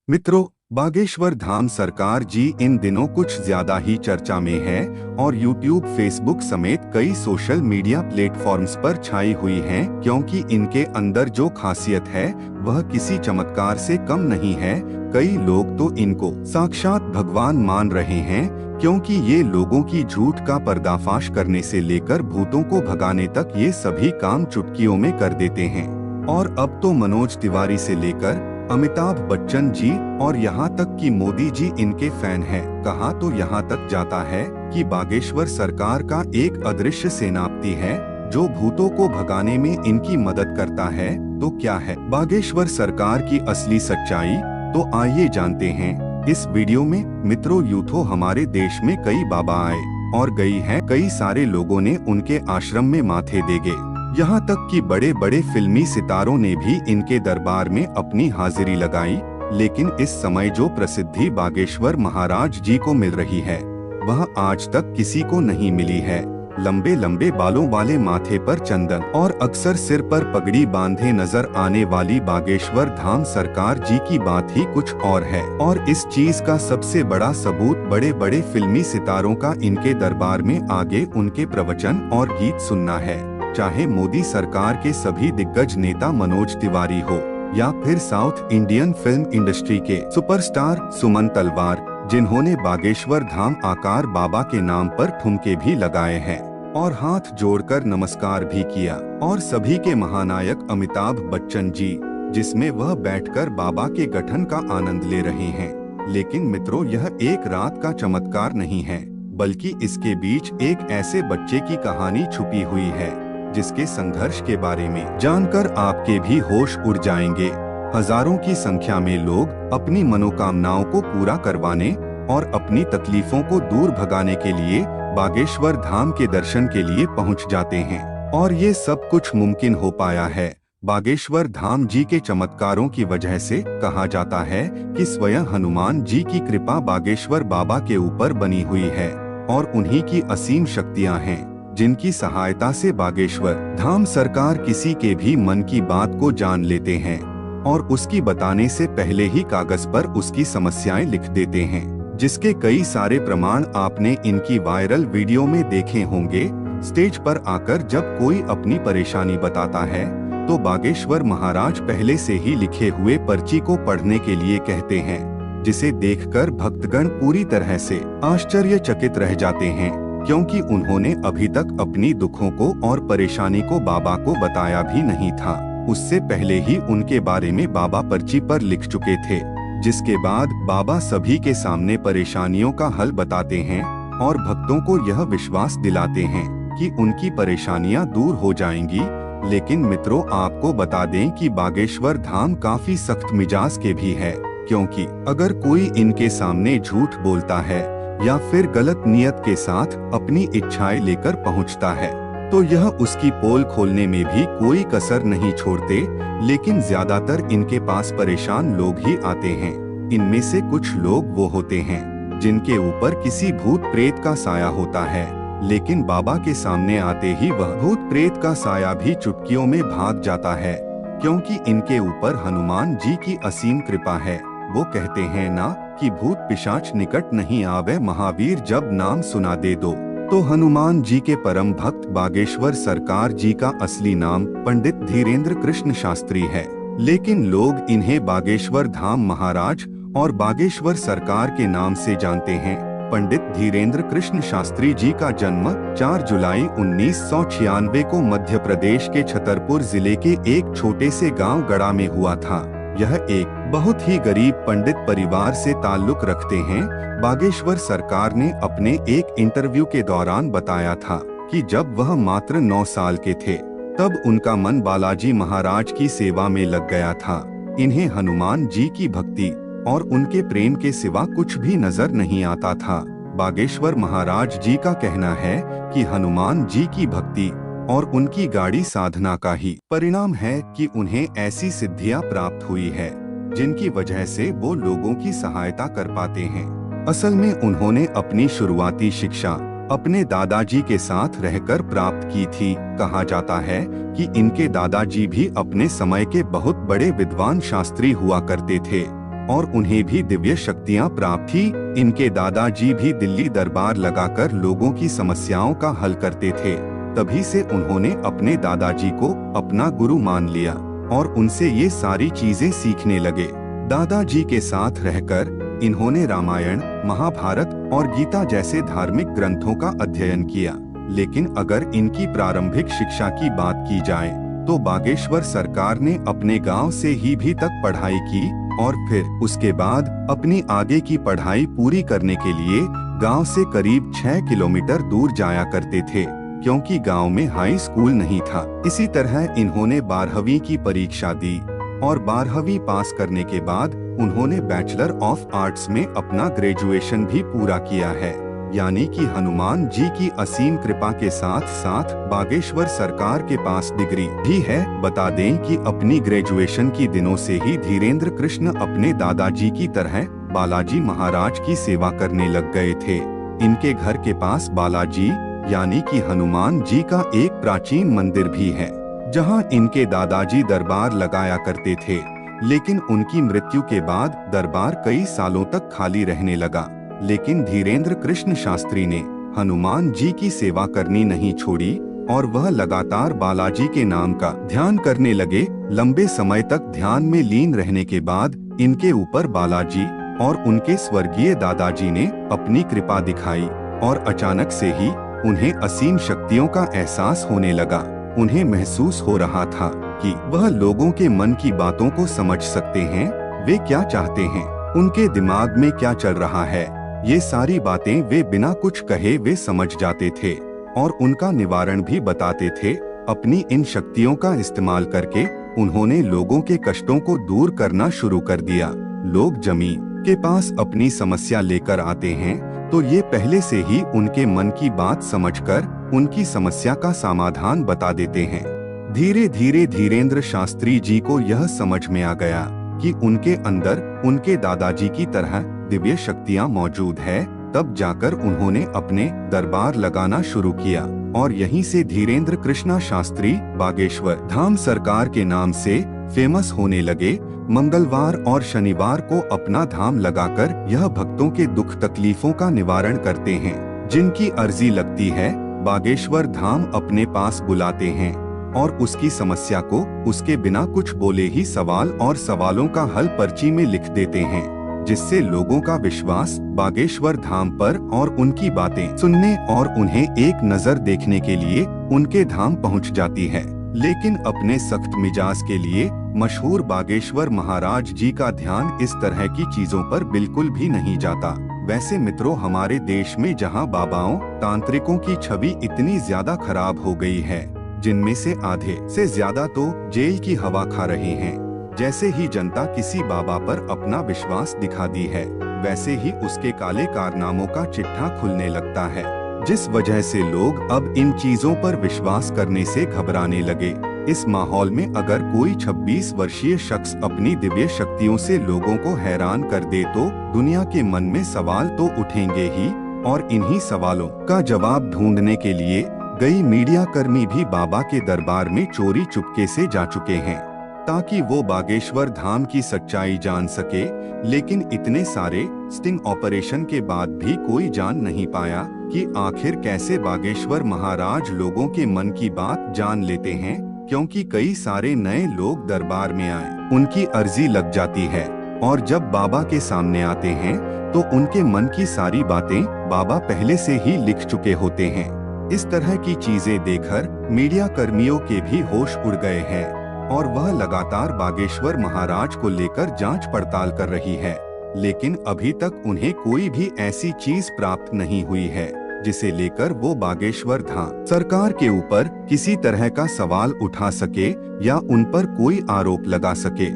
मित्रों, बागेश्वर धाम सरकार जी इन दिनों कुछ ज्यादा ही चर्चा में है और YouTube, फेसबुक समेत कई सोशल मीडिया प्लेटफॉर्म्स पर छाई हुई हैं, क्योंकि इनके अंदर जो खासियत है वह किसी चमत्कार से कम नहीं है। कई लोग तो इनको साक्षात भगवान मान रहे हैं, क्योंकि ये लोगों की झूठ का पर्दाफाश करने से लेकर भूतों को भगाने तक ये सभी काम चुटकियों में कर देते हैं। और अब तो मनोज तिवारी से लेकर अमिताभ बच्चन जी और यहाँ तक कि मोदी जी इनके फैन हैं। कहा तो यहाँ तक जाता है कि बागेश्वर सरकार का एक अदृश्य सेनापति है जो भूतों को भगाने में इनकी मदद करता है। तो क्या है बागेश्वर सरकार की असली सच्चाई? तो आइए जानते हैं इस वीडियो में। मित्रों, यूथो हमारे देश में कई बाबा आए और गई हैं। कई सारे लोगों ने उनके आश्रम में माथे देगे, यहाँ तक कि बड़े बड़े फिल्मी सितारों ने भी इनके दरबार में अपनी हाजिरी लगाई। लेकिन इस समय जो प्रसिद्धि बागेश्वर महाराज जी को मिल रही है वह आज तक किसी को नहीं मिली है। लंबे लंबे बालों वाले माथे पर चंदन और अक्सर सिर पर पगड़ी बांधे नजर आने वाली बागेश्वर धाम सरकार जी की बात ही कुछ और है। और इस चीज का सबसे बड़ा सबूत बड़े बड़े फिल्मी सितारों का इनके दरबार में आगे उनके प्रवचन और गीत सुनना है। चाहे मोदी सरकार के सभी दिग्गज नेता मनोज तिवारी हो या फिर साउथ इंडियन फिल्म इंडस्ट्री के सुपरस्टार सुमन तलवार, जिन्होंने बागेश्वर धाम आकार बाबा के नाम पर ठुमके भी लगाए हैं और हाथ जोड़कर नमस्कार भी किया। और सभी के महानायक अमिताभ बच्चन जी, जिसमें वह बैठकर बाबा के गठन का आनंद ले रहे हैं। लेकिन मित्रों, यह एक रात का चमत्कार नहीं है, बल्कि इसके बीच एक ऐसे बच्चे की कहानी छुपी हुई है जिसके संघर्ष के बारे में जानकर आपके भी होश उड़ जाएंगे। हजारों की संख्या में लोग अपनी मनोकामनाओं को पूरा करवाने और अपनी तकलीफों को दूर भगाने के लिए बागेश्वर धाम के दर्शन के लिए पहुंच जाते हैं। और ये सब कुछ मुमकिन हो पाया है बागेश्वर धाम जी के चमत्कारों की वजह से। कहा जाता है कि स्वयं हनुमान जी की कृपा बागेश्वर बाबा के ऊपर बनी हुई है और उन्हीं की असीम शक्तियां हैं जिनकी सहायता से बागेश्वर धाम सरकार किसी के भी मन की बात को जान लेते हैं और उसकी बताने से पहले ही कागज पर उसकी समस्याएं लिख देते हैं, जिसके कई सारे प्रमाण आपने इनकी वायरल वीडियो में देखे होंगे। स्टेज पर आकर जब कोई अपनी परेशानी बताता है तो बागेश्वर महाराज पहले से ही लिखे हुए पर्ची को पढ़ने के लिए कहते हैं, जिसे देखकर भक्तगण पूरी तरह से आश्चर्यचकित रह जाते हैं, क्योंकि उन्होंने अभी तक अपनी दुखों को और परेशानी को बाबा को बताया भी नहीं था। उससे पहले ही उनके बारे में बाबा पर्ची पर लिख चुके थे, जिसके बाद बाबा सभी के सामने परेशानियों का हल बताते हैं और भक्तों को यह विश्वास दिलाते हैं कि उनकी परेशानियां दूर हो जाएंगी। लेकिन मित्रों, आपको बता दें कि बागेश्वर धाम काफी सख्त मिजाज के भी है, क्योंकि अगर कोई इनके सामने झूठ बोलता है या फिर गलत नियत के साथ अपनी इच्छाएं लेकर पहुंचता है तो यह उसकी पोल खोलने में भी कोई कसर नहीं छोड़ते। लेकिन ज्यादातर इनके पास परेशान लोग ही आते हैं। इनमें से कुछ लोग वो होते हैं जिनके ऊपर किसी भूत प्रेत का साया होता है, लेकिन बाबा के सामने आते ही वह भूत प्रेत का साया भी चुटकियों में भाग जाता है, क्योंकि इनके ऊपर हनुमान जी की असीम कृपा है। वो कहते हैं ना कि भूत पिशाच निकट नहीं आवे, महावीर जब नाम सुना दे दो। तो हनुमान जी के परम भक्त बागेश्वर सरकार जी का असली नाम पंडित धीरेन्द्र कृष्ण शास्त्री है, लेकिन लोग इन्हें बागेश्वर धाम महाराज और बागेश्वर सरकार के नाम से जानते हैं। पंडित धीरेन्द्र कृष्ण शास्त्री जी का जन्म 4 जुलाई 1996 को मध्य प्रदेश के छतरपुर जिले के एक छोटे से गांव गड़ा में हुआ था। यह एक बहुत ही गरीब पंडित परिवार से ताल्लुक रखते हैं। बागेश्वर सरकार ने अपने एक इंटरव्यू के दौरान बताया था कि जब वह मात्र 9 साल के थे तब उनका मन बालाजी महाराज की सेवा में लग गया था। इन्हें हनुमान जी की भक्ति और उनके प्रेम के सिवा कुछ भी नजर नहीं आता था। बागेश्वर महाराज जी का कहना है कि हनुमान जी की भक्ति और उनकी गाढ़ी साधना का ही परिणाम है कि उन्हें ऐसी सिद्धियां प्राप्त हुई है जिनकी वजह से वो लोगों की सहायता कर पाते हैं। असल में उन्होंने अपनी शुरुआती शिक्षा अपने दादाजी के साथ रहकर प्राप्त की थी। कहा जाता है कि इनके दादाजी भी अपने समय के बहुत बड़े विद्वान शास्त्री हुआ करते थे। और उन्हें भी दिव्य शक्तियां प्राप्त थी। इनके दादाजी भी दिल्ली दरबार लगाकर लोगों की समस्याओं का हल करते थे। तभी से उन्होंने अपने दादाजी को अपना गुरु मान लिया और उनसे ये सारी चीजें सीखने लगे। दादाजी के साथ रहकर इन्होंने रामायण, महाभारत और गीता जैसे धार्मिक ग्रंथों का अध्ययन किया। लेकिन अगर इनकी प्रारंभिक शिक्षा की बात की जाए तो बागेश्वर सरकार ने अपने गांव से ही भी तक पढ़ाई की और फिर उसके बाद अपनी आगे की पढ़ाई पूरी करने के लिए गांव से करीब 6 किलोमीटर दूर जाया करते थे, क्योंकि गांव में हाई स्कूल नहीं था। इसी तरह इन्होंने 12वीं की परीक्षा दी और 12वीं पास करने के बाद उन्होंने बैचलर ऑफ आर्ट्स में अपना ग्रेजुएशन भी पूरा किया है। यानी कि हनुमान जी की असीम कृपा के साथ साथ बागेश्वर सरकार के पास डिग्री भी है। बता दें कि अपनी ग्रेजुएशन की दिनों से ही धीरेन्द्र कृष्ण अपने दादाजी की तरह बालाजी महाराज की सेवा करने लग गए थे। इनके घर के पास बालाजी यानी कि हनुमान जी का एक प्राचीन मंदिर भी है, जहां इनके दादाजी दरबार लगाया करते थे। लेकिन उनकी मृत्यु के बाद दरबार कई सालों तक खाली रहने लगा। लेकिन धीरेन्द्र कृष्ण शास्त्री ने हनुमान जी की सेवा करनी नहीं छोड़ी और वह लगातार बालाजी के नाम का ध्यान करने लगे। लंबे समय तक ध्यान में लीन रहने के बाद इनके ऊपर बालाजी और उनके स्वर्गीय दादाजी ने अपनी कृपा दिखाई और अचानक से ही उन्हें असीम शक्तियों का एहसास होने लगा। उन्हें महसूस हो रहा था कि वह लोगों के मन की बातों को समझ सकते हैं, वे क्या चाहते हैं, उनके दिमाग में क्या चल रहा है। ये सारी बातें वे बिना कुछ कहे वे समझ जाते थे और उनका निवारण भी बताते थे। अपनी इन शक्तियों का इस्तेमाल करके उन्होंने लोगों के कष्टों को दूर करना शुरू कर दिया। लोग जमीन के पास अपनी समस्या लेकर आते हैं तो ये पहले से ही उनके मन की बात समझकर उनकी समस्या का समाधान बता देते हैं। धीरे धीरे धीरेन्द्र शास्त्री जी को यह समझ में आ गया कि उनके अंदर उनके दादाजी की तरह दिव्य शक्तियां मौजूद है। तब जाकर उन्होंने अपने दरबार लगाना शुरू किया और यहीं से धीरेन्द्र कृष्णा शास्त्री बागेश्वर धाम सरकार के नाम से फेमस होने लगे। मंगलवार और शनिवार को अपना धाम लगाकर यह भक्तों के दुख तकलीफों का निवारण करते हैं। जिनकी अर्जी लगती है बागेश्वर धाम अपने पास बुलाते हैं और उसकी समस्या को उसके बिना कुछ बोले ही सवाल और सवालों का हल पर्ची में लिख देते हैं, जिससे लोगों का विश्वास बागेश्वर धाम पर और उनकी बातें सुनने और उन्हें एक नजर देखने के लिए उनके धाम पहुंच जाती है। लेकिन अपने सख्त मिजाज के लिए मशहूर बागेश्वर महाराज जी का ध्यान इस तरह की चीजों पर बिल्कुल भी नहीं जाता। वैसे मित्रों, हमारे देश में जहां बाबाओं तांत्रिकों की छवि इतनी ज्यादा खराब हो गई है, जिनमें से आधे से ज्यादा तो जेल की हवा खा रहे हैं। जैसे ही जनता किसी बाबा पर अपना विश्वास दिखा दी है, वैसे ही उसके काले कारनामों का चिट्ठा खुलने लगता है, जिस वजह से लोग अब इन चीजों पर विश्वास करने से घबराने लगे। इस माहौल में अगर कोई 26 वर्षीय शख्स अपनी दिव्य शक्तियों से लोगों को हैरान कर दे तो दुनिया के मन में सवाल तो उठेंगे ही, और इन्हीं सवालों का जवाब ढूंढने के लिए कई मीडिया कर्मी भी बाबा के दरबार में चोरी चुपके से जा चुके हैं, ताकि वो बागेश्वर धाम की सच्चाई जान सके। लेकिन इतने सारे स्टिंग ऑपरेशन के बाद भी कोई जान नहीं पाया कि आखिर कैसे बागेश्वर महाराज लोगों के मन की बात जान लेते हैं, क्योंकि कई सारे नए लोग दरबार में आए, उनकी अर्जी लग जाती है और जब बाबा के सामने आते हैं तो उनके मन की सारी बातें बाबा पहले से ही लिख चुके होते हैं। इस तरह की चीजें देखकर मीडिया कर्मियों के भी होश उड़ गए हैं और वह लगातार बागेश्वर महाराज को लेकर जांच पड़ताल कर रही है। लेकिन अभी तक उन्हें कोई भी ऐसी चीज प्राप्त नहीं हुई है जिसे लेकर वो बागेश्वर धाम सरकार के ऊपर किसी तरह का सवाल उठा सके या उन पर कोई आरोप लगा सके।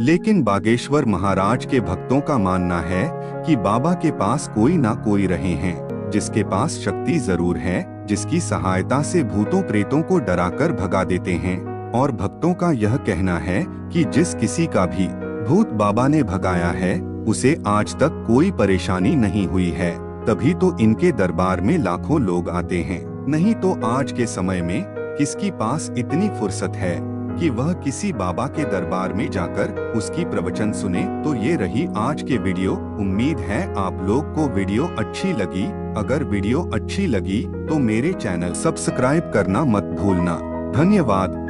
लेकिन बागेश्वर महाराज के भक्तों का मानना है कि बाबा के पास कोई ना कोई रहे हैं, जिसके पास शक्ति जरूर है, जिसकी सहायता से भूतों प्रेतों को डराकर भगा देते हैं। और भक्तों का यह कहना है कि जिस किसी का भी भूत बाबा ने भगाया है उसे आज तक कोई परेशानी नहीं हुई है। तभी तो इनके दरबार में लाखों लोग आते हैं, नहीं तो आज के समय में किसकी पास इतनी फुर्सत है कि वह किसी बाबा के दरबार में जाकर उसकी प्रवचन सुने। तो ये रही आज के वीडियो। उम्मीद है आप लोग को वीडियो अच्छी लगी। अगर वीडियो अच्छी लगी तो मेरे चैनल सब्सक्राइब करना मत भूलना। धन्यवाद।